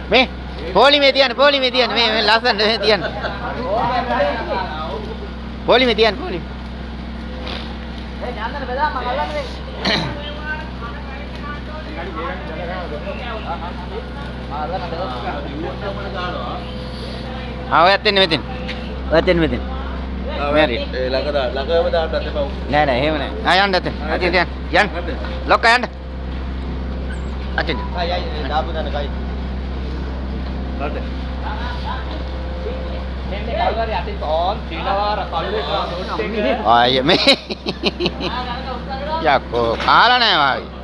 මේ පොලිමේ තියන්න මේ ලස්සන තියන්න පොලිමේ තියන්න පොලිමේ ඔයත් එන්න මෙතන මෙරි ළඟම දාන්නත් එපා නෑ එහෙම නෑ යන්න අතින් යන්න ලොක්ක යන්න අතින් දාපු දන කයි රට මෙන්න කල්වරි අතින් තෝන් තිනවාර කල්ලේ ඩොට් එක ආයේ මේ යකෝ කාලා නෑ වාගේ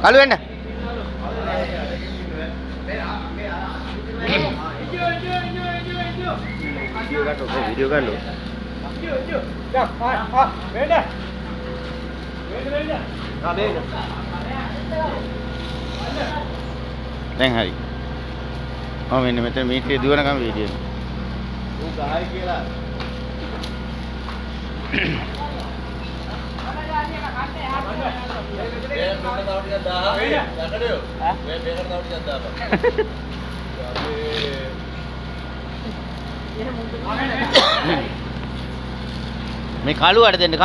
කලු වෙන්න वीडियो कर लो දැන් හරි මම මෙන්න මෙතන මීටරේ දුවනකම් වීඩියෝ ඌ ගහයි කියලා මේ කළුවට දෙන්න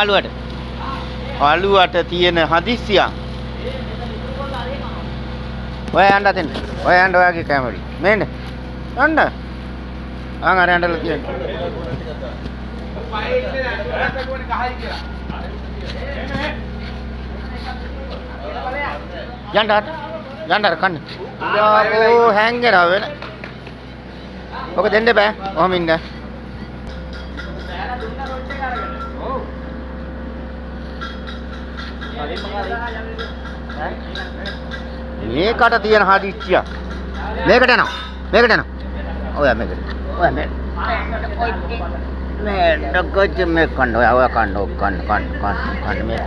කළුවට තියෙන හදිස්සියක් ඔය යන්න දෙන්න ඔයාගේ කැමරි මෙන්න යන්න අර යන්නලා තියෙන යන්න කන්න ඕ හැංගෙනවා වෙන ඔක දෙන්න බෑ ඔහම ඉන්න මේකට තියෙන හදිස්සිය මේකට යනවා ඔයා මේකට මේ කන්න ඔයා කන්න මේ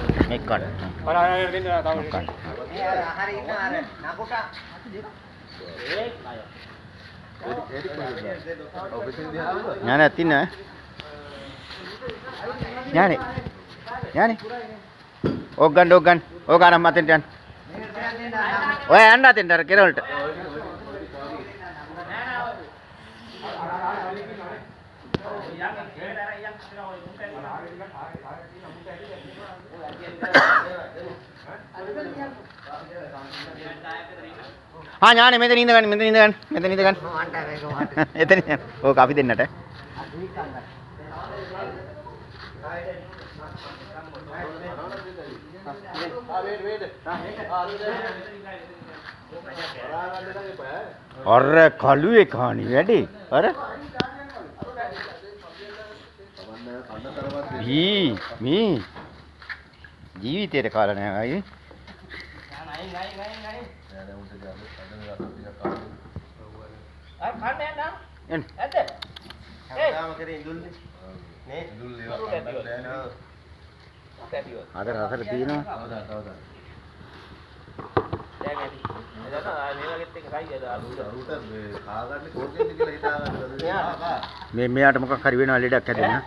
කන්න ඥානෙ තින්න ඥානෙ ඕක ගන්න ඕක අර මතෙන්ට යන්න ඔය යන්න අතෙන්ට අර කෙරවලට ඥානෙ මෙතන ඉඳ ගන්න එතන ඕක අපි දෙන්නට අර කළුවේ කාණි වැඩේ අර මේ ජීවිතේට කාලා නෑ අයියේ අදර අතර තියෙනවා මේ මෙයාට මොකක් හරි වෙනවා ලෙඩක් හැදෙනවා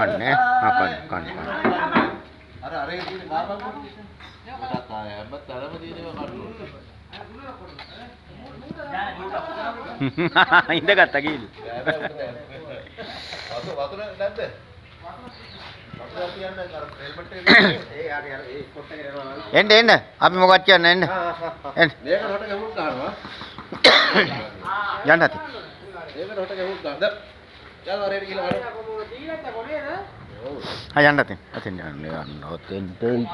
කන්නේ කන්න අර අර ඉන්නේ කාපක් කොටක් ආය හැබැයි තරම දිනේව කන්න ඉඳගත්තා ගිහින් වතුර නැද්ද වතුර කියන්නේ අර හෙල්මට් එක ඒ ස්පොට් එකේ යනවා එන්න අපි මොකක්ද කියන්නේ එන්න මේක රොට ගමුත් ගන්නවා යන්න ඇති මේක රොට ගමුත් ගන්නද යන්න වරේට ගිහලා වරේ දීලත් කොනේද යන්න ඇති අතෙන් යන්න ඔතෙන්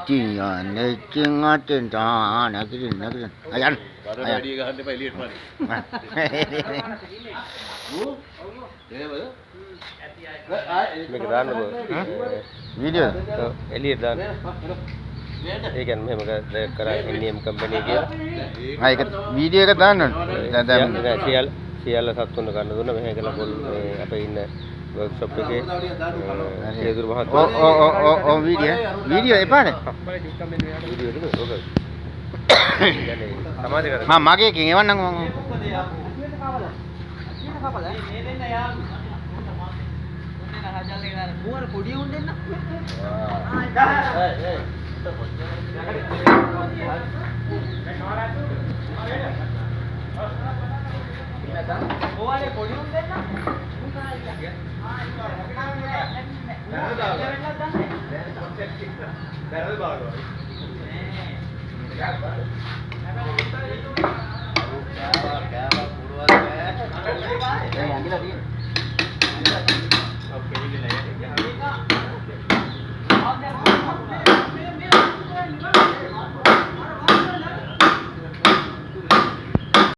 තියන්නේ චින්ගාතෙන් නැගිටින්න යන්න වැඩි ගහන්න එපා එළියට මරි මේක දාන්න බෝ වීඩියෝ එළියට දාන්න ඒ කියන්නේ මෙහෙම කරා NM කම්පැනි කියලා ඒක වීඩියෝ එක දාන්න ඕනේ දැන් සියල්ල සත්තුන්න ගන්න දුන්න මෙහෙ කළ පොල් අපේ ඉන්න වර්ක්ෂොප් එකේ සියදුරු මහත්තයා වීඩියෝ එපානේ වීඩියෝ දුක ඔක කියන්නේ සමාධි කරා මම මගේ එකෙන් එවන්නම් මම